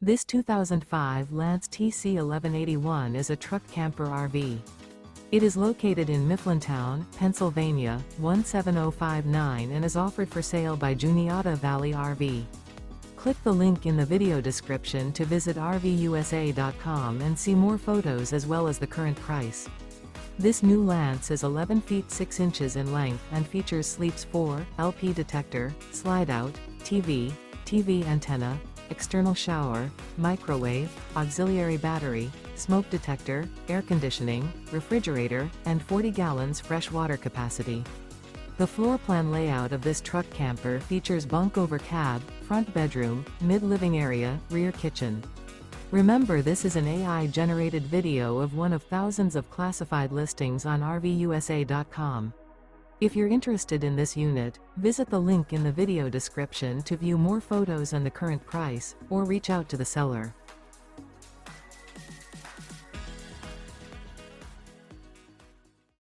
This 2005 Lance TC1181 is a truck camper RV. It is located in Mifflintown, Pennsylvania, 17059 and is offered for sale by Juniata Valley RV. Click the link in the video description to visit RVUSA.com and see more photos as well as the current price. This new Lance is 11 feet 6 inches in length and features Sleeps 4, LP detector, slide-out, TV antenna, external shower, microwave, auxiliary battery, smoke detector, air conditioning, refrigerator, and 40 gallons fresh water capacity. The floor plan layout of this truck camper features bunk over cab, front bedroom, mid-living area, rear kitchen. Remember, this is an AI-generated video of one of thousands of classified listings on RVUSA.com. If you're interested in this unit, visit the link in the video description to view more photos and the current price, or reach out to the seller.